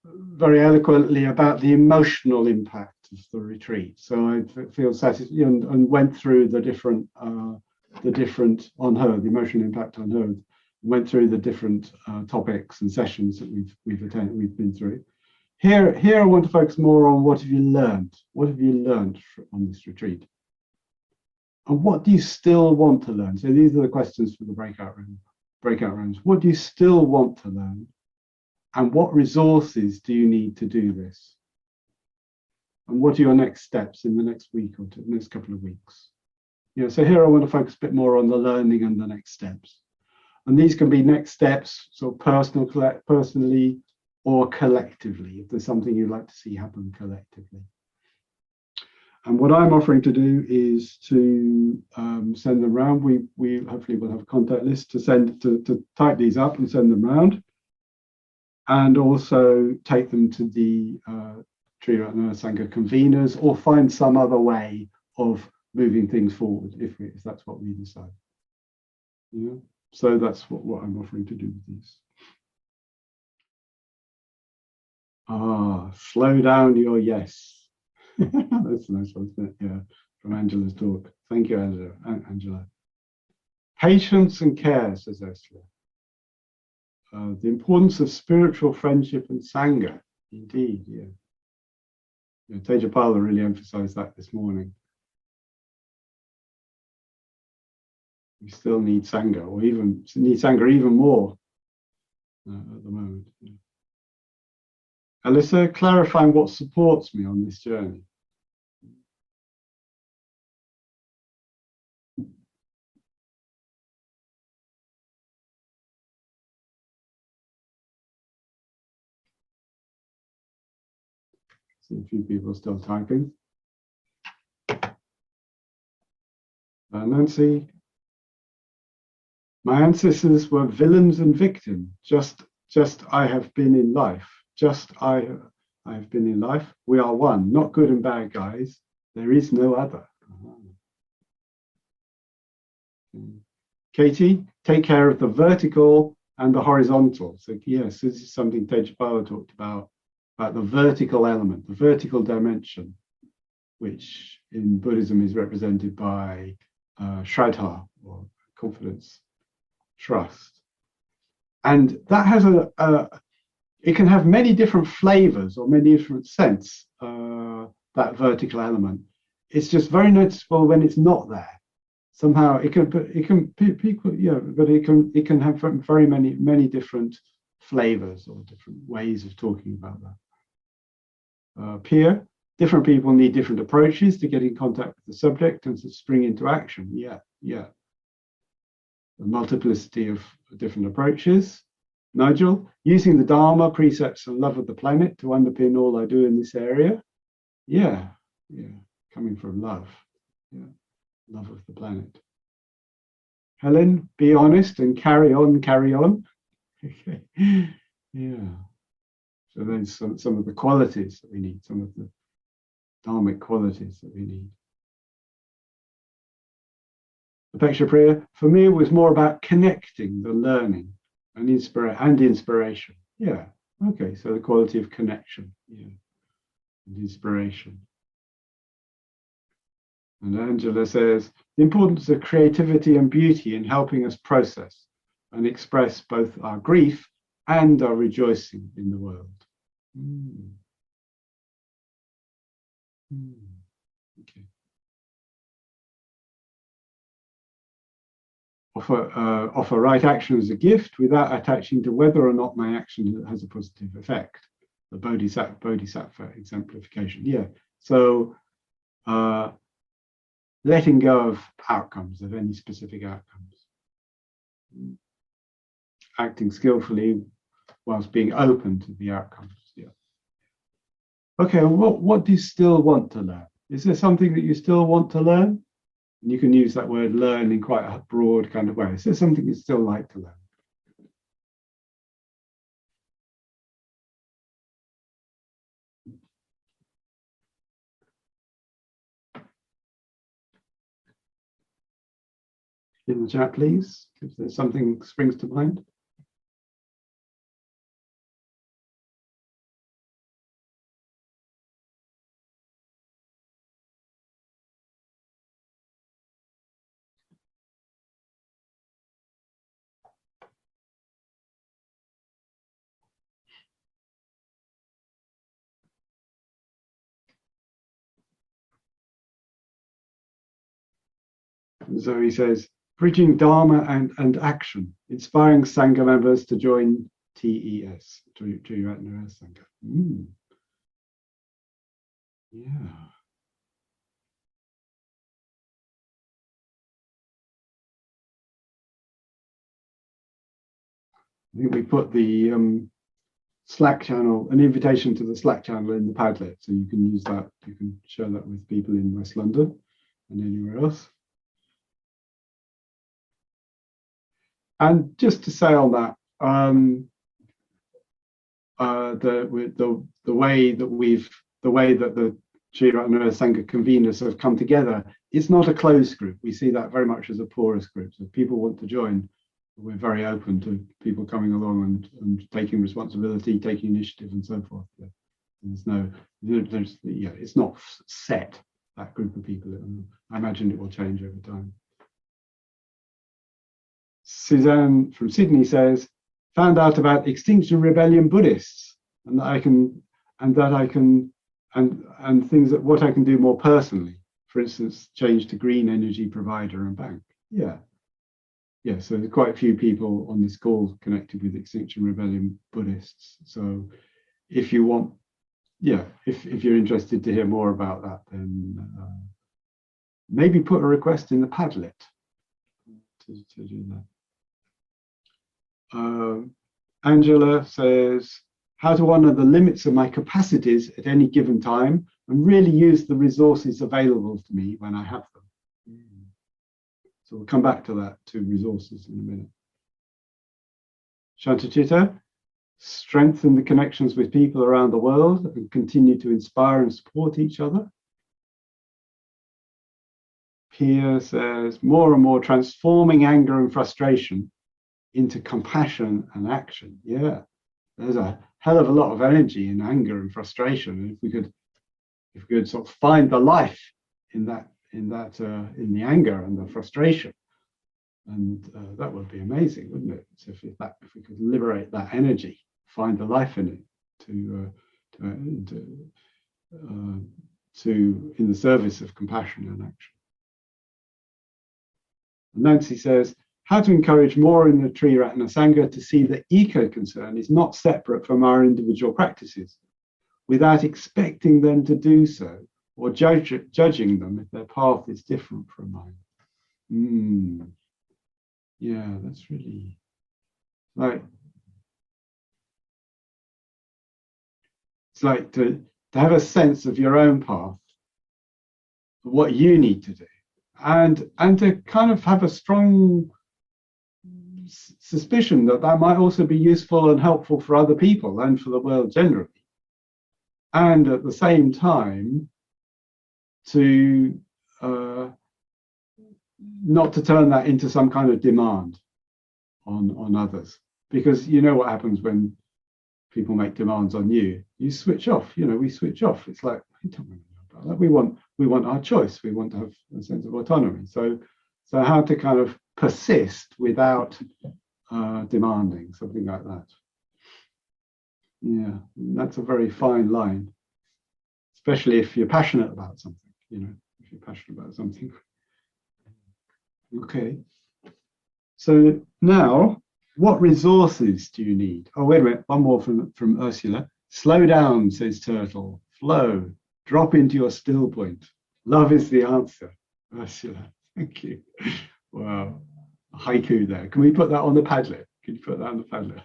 S1: very eloquently about the emotional impact of the retreat. So I feel satisfied and went through the different on her, the emotional impact on her, went through the different topics and sessions that we've been through. Here I want to focus more on what have you learned? What have you learned on this retreat? And what do you still want to learn? So these are the questions for the breakout rooms. What do you still want to learn? And what resources do you need to do this? And what are your next steps in the next week or two, next couple of weeks? So here I want to focus a bit more on the learning and the next steps. And these can be next steps, sort of personally or collectively, if there's something you'd like to see happen collectively. And what I'm offering to do is to send them around. We hopefully will have a contact list to type these up and send them around. And also take them to the Triratna Sangha conveners, or find some other way of moving things forward if that's what we decide. So that's what I'm offering to do with these. Slow down your yes. That's a nice one, isn't it? Yeah, from Angela's talk. Thank you, Angela. Patience and care, says Ursula. The importance of spiritual friendship and Sangha. Indeed, yeah. Tejapala really emphasized that this morning. We still need Sangha, or even need Sangha even more at the moment. Yeah. Alyssa, clarifying what supports me on this journey. See a few people still typing. Nancy, my ancestors were villains and victims. Just I have been in life. Just I have been in life. We are one, not good and bad guys. There is no other. Katie, take care of the vertical and the horizontal. So yes, this is something Tejapala talked about the vertical element, the vertical dimension, which in Buddhism is represented by Shraddha, or confidence, trust. And that has it can have many different flavors or many different scents, that vertical element. It's just very noticeable when it's not there. Somehow it can people, yeah, but it can have very many different flavors or different ways of talking about that. Peer, different people need different approaches to get in contact with the subject and to spring into action. Yeah. A multiplicity of different approaches. Nigel, using the Dharma, precepts, and love of the planet to underpin all I do in this area. Yeah, coming from love. Yeah, love of the planet. Helen, be honest and carry on. Okay. Yeah. So then some of the qualities that we need, some of the dharmic qualities that we need. Apeksha Priya, for me, it was more about connecting the learning and inspiration. Yeah, okay, so the quality of connection, yeah, and inspiration. And Angela says, the importance of creativity and beauty in helping us process and express both our grief and our rejoicing in the world. Okay. Offer right action as a gift without attaching to whether or not my action has a positive effect. The Bodhisattva exemplification. Yeah. So letting go of outcomes, of any specific outcomes. Acting skillfully whilst being open to the outcomes. Yeah. Okay, what do you still want to learn? Is there something that you still want to learn? And you can use that word learn in quite a broad kind of way. Is there something you still like to learn? In the chat, please, if there's something springs to mind. Zoe says, bridging Dharma and action, inspiring Sangha members to join TES, Triratna Sangha. Yeah. I think we put the Slack channel, an invitation to the Slack channel in the Padlet, so you can use that, you can share that with people in West London and anywhere else. And just to say on that, the way that the Triratna Sangha conveners have come together, it's not a closed group. We see that very much as a porous group. So if people want to join, we're very open to people coming along and taking responsibility, taking initiative, and so forth. It's not set, that group of people. I imagine it will change over time. Suzanne from Sydney says, found out about Extinction Rebellion Buddhists, and things that what I can do more personally. For instance, change to green energy provider and bank. Yeah. So there's quite a few people on this call connected with Extinction Rebellion Buddhists. So if you want, if you're interested to hear more about that, then maybe put a request in the Padlet to do that. Angela says, how to honor the limits of my capacities at any given time and really use the resources available to me when I have them. So we'll come back to that, to resources, in a minute. Shantachita, strengthen the connections with people around the world and continue to inspire and support each other. Pia says, more and more transforming anger and frustration into compassion and action. Yeah, there's a hell of a lot of energy in anger and frustration. And if we could sort of find the life in the anger and the frustration, and that would be amazing, wouldn't it? So if we could liberate that energy, find the life in it, to in the service of compassion and action. And Nancy says, how to encourage more in the Triratna Sangha to see that eco-concern is not separate from our individual practices, without expecting them to do so, or judging them if their path is different from mine. Yeah, that's really like, it's like to have a sense of your own path, what you need to do, and to kind of have a strong suspicion that might also be useful and helpful for other people and for the world generally. And at the same time, to not to turn that into some kind of demand on others, because you know what happens when people make demands on you. You switch off. We switch off. It's like, we don't really know about that. We want our choice. We want to have a sense of autonomy. So how to kind of persist without demanding, something like that. Yeah, that's a very fine line, especially if you're passionate about something. If you're passionate about something. Okay. So now, what resources do you need? Oh, wait a minute. One more from Ursula. Slow down, says Turtle. Flow. Drop into your still point. Love is the answer. Ursula, thank you. Wow. A haiku there. Can we put that on the Padlet? Can you put that on the Padlet?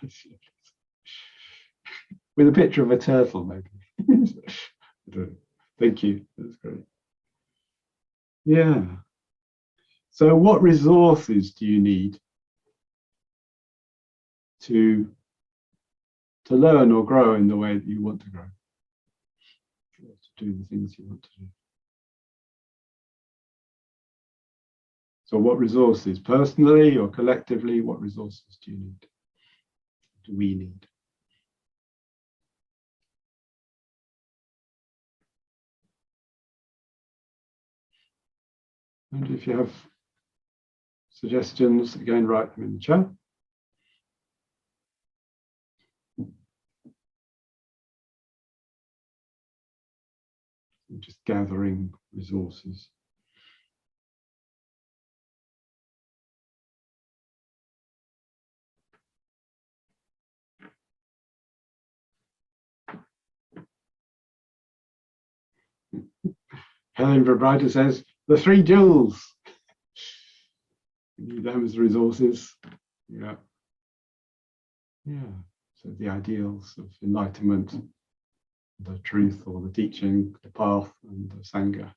S1: With a picture of a turtle, maybe. Thank you. That's great. Yeah. So what resources do you need to learn or grow in the way that you want to grow? To do the things you want to do. So what resources, personally or collectively, what resources do you need? Do we need? And if you have suggestions, again, write them in the chat. I'm just gathering resources. Helen Verbrighter says, the 3 jewels. We need them as resources. Yeah. So the ideals of enlightenment, the truth or the teaching, the path, and the Sangha.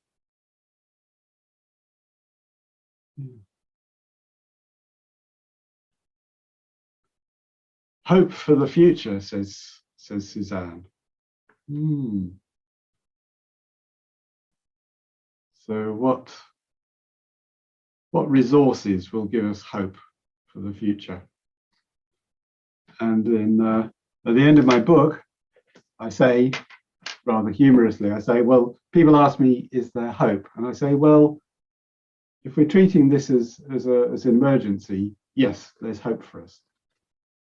S1: Hope for the future, says Suzanne. So what resources will give us hope for the future. And at the end of my book, I say, rather humorously, I say, well, people ask me, is there hope? And I say, well, if we're treating this as an emergency, yes, there's hope for us.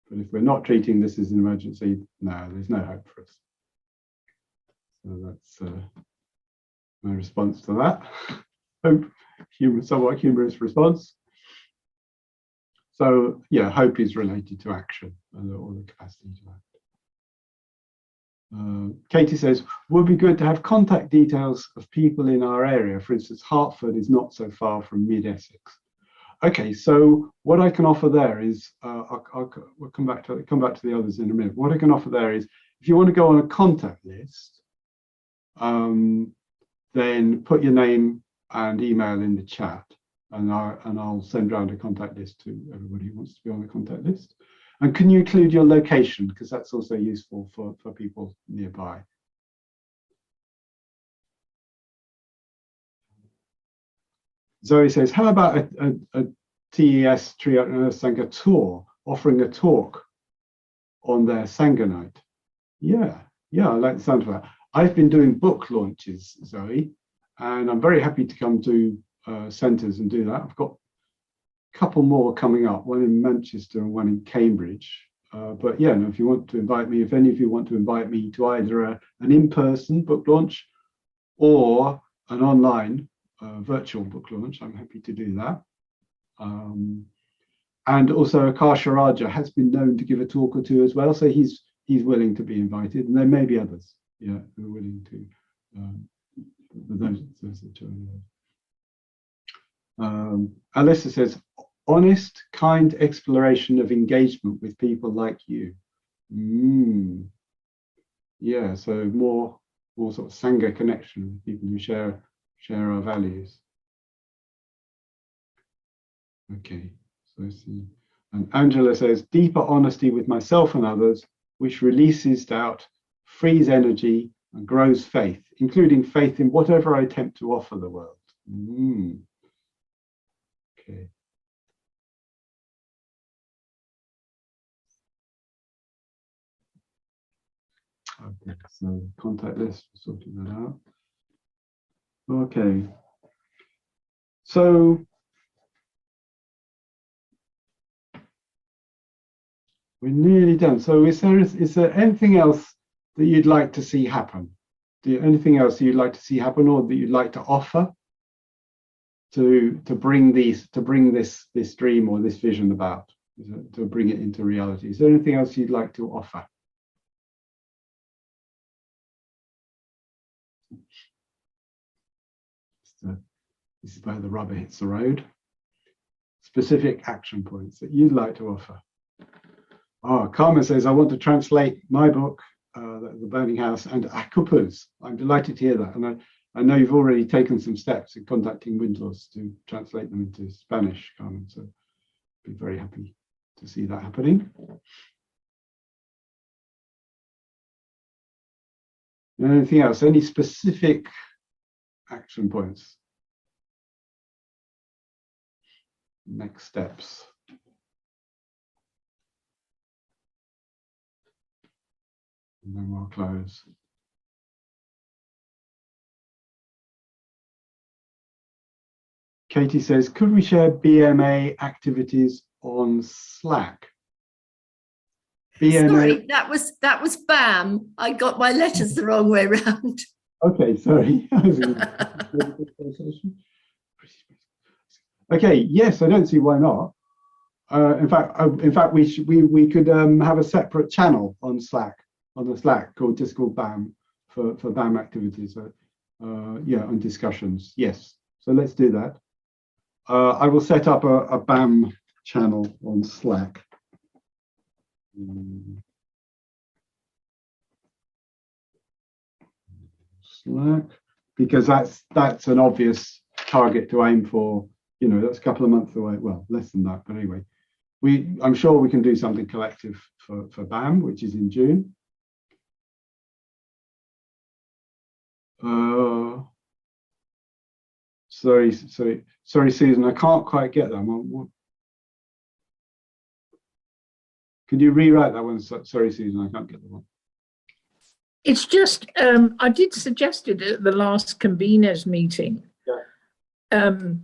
S1: But if we're not treating this as an emergency, no, there's no hope for us. So that's my response to that. Hope, somewhat humorous response. So yeah, hope is related to action or the capacity to act. Katie says, would be good to have contact details of people in our area. For instance, Hertford is not so far from Mid-Essex. Okay, so what I can offer there is, we'll come back to the others in a minute. What I can offer there is, if you want to go on a contact list, then put your name and email in the chat, and I'll send round a contact list to everybody who wants to be on the contact list. And can you include your location, because that's also useful for people nearby. Zoe says, how about a TES Triratna Sangha tour, offering a talk on their Sangha night? Yeah, I like the sound of that. I've been doing book launches, Zoe, and I'm very happy to come to centres and do that. I've got a couple more coming up, one in Manchester and one in Cambridge. But yeah, if you want to invite me, if any of you want to invite me to either an in-person book launch or an online virtual book launch, I'm happy to do that. And also Akash Raja has been known to give a talk or two as well, so he's willing to be invited, and there may be others, yeah, who are willing to. Those are two anyway. Alyssa says, honest, kind exploration of engagement with people like you. Yeah, so more sort of Sangha connection with people who share our values. Okay, so I see. And Angela says, deeper honesty with myself and others, which releases doubt, frees energy, and grows faith, including faith in whatever I attempt to offer the world. Okay. Okay, so contact list, sorting that out. Okay. So we're nearly done. So is there anything else that you'd like to see happen? Anything else you'd like to see happen, or that you'd like to offer to bring this dream or this vision about, to bring it into reality? Is there anything else you'd like to offer? This is where the rubber hits the road. Specific action points that you'd like to offer. Oh, Carmen says, I want to translate my book, The Burning House, and Akupas. I'm delighted to hear that. And I know you've already taken some steps in contacting Windlass to translate them into Spanish, Carmen. So I'd be very happy to see that happening. Anything else? Any specific action points? Next steps. And then we'll close. Katie says, could we share BMA activities on Slack? BMA...
S5: Sorry, that was BAM. I got my letters the wrong way round.
S1: Okay, sorry. Okay, yes, I don't see why not. In fact, we could have a separate channel on Slack, on the Slack called BAM for BAM activities. Yeah, on discussions. Yes, so let's do that. I will set up a BAM channel on Slack. Slack, because that's an obvious target to aim for. You know, that's a couple of months away. Well, less than that, but anyway, I'm sure we can do something collective for BAM, which is in June. Sorry, Susan, I can't quite get that. Could you rewrite that one? Sorry, Susan, I can't get the one.
S6: It's just, I did suggest it at the last conveners meeting. Sort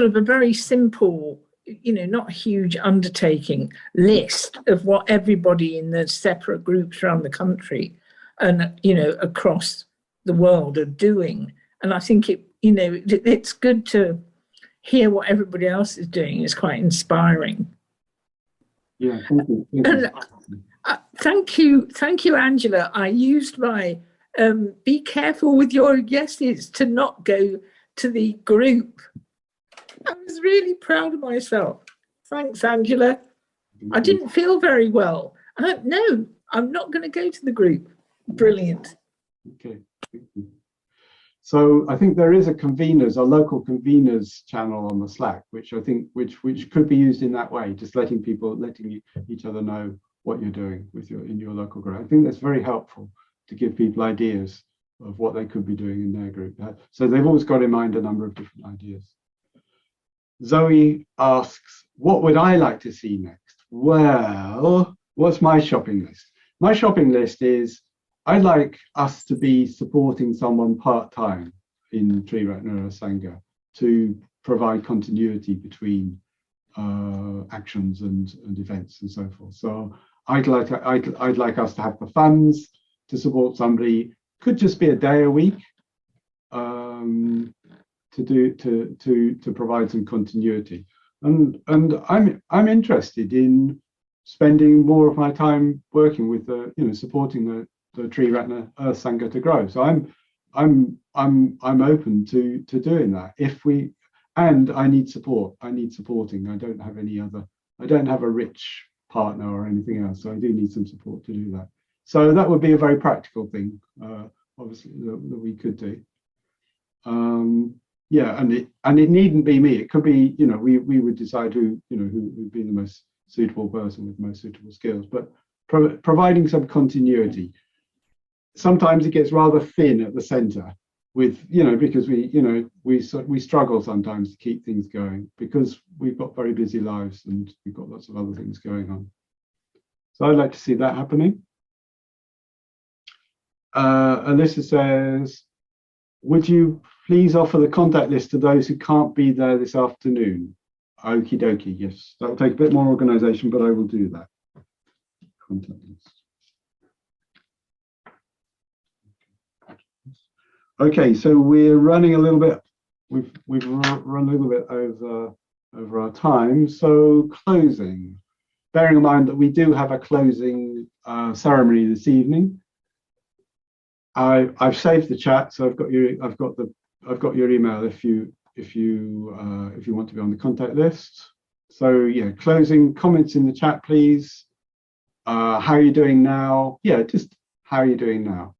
S6: of a very simple, not a huge undertaking list of what everybody in the separate groups around the country and, across the world are doing. And I think it's good to hear what everybody else is doing. It's quite inspiring.
S1: Yeah, thank you.
S6: Thank you, Angela. I used my be careful with your yeses to not go to the group. I was really proud of myself. Thanks, Angela. I didn't feel very well. No, I'm not going to go to the group. Brilliant.
S1: Okay. Thank you. So I think there is a local conveners channel on the Slack, which I think which could be used in that way, just letting each other know what you're doing in your local group. I think that's very helpful to give people ideas of what they could be doing in their group. So they've always got in mind a number of different ideas. Zoe asks, what would I like to see next? Well, what's my shopping list? My shopping list is I'd like us to be supporting someone part-time in Triratna Sangha to provide continuity between actions and events and so forth. So I'd like us to have the funds to support somebody. Could just be a day a week to provide some continuity. And I'm interested in spending more of my time working with supporting the Triratna Earth Sangha to grow. So I'm open to doing that. And I need support. I need supporting. I don't have a rich partner or anything else. So I do need some support to do that. So that would be a very practical thing, obviously, that we could do. Yeah, and it needn't be me. It could be, we would decide who would be the most suitable person with most suitable skills, but providing some continuity. Sometimes it gets rather thin at the center with, because we struggle sometimes to keep things going because we've got very busy lives and we've got lots of other things going on. So I'd like to see that happening. Alyssa says, would you please offer the contact list to those who can't be there this afternoon? Okie dokie, yes. That'll take a bit more organization, but I will do that. Contact list. Okay, so we're running a little bit, we've run a little bit over our time. So closing, bearing in mind that we do have a closing ceremony this evening. I've saved the chat, so I've got your email if you want to be on the contact list. So yeah, closing comments in the chat, please. How are you doing now? Yeah, just how are you doing now?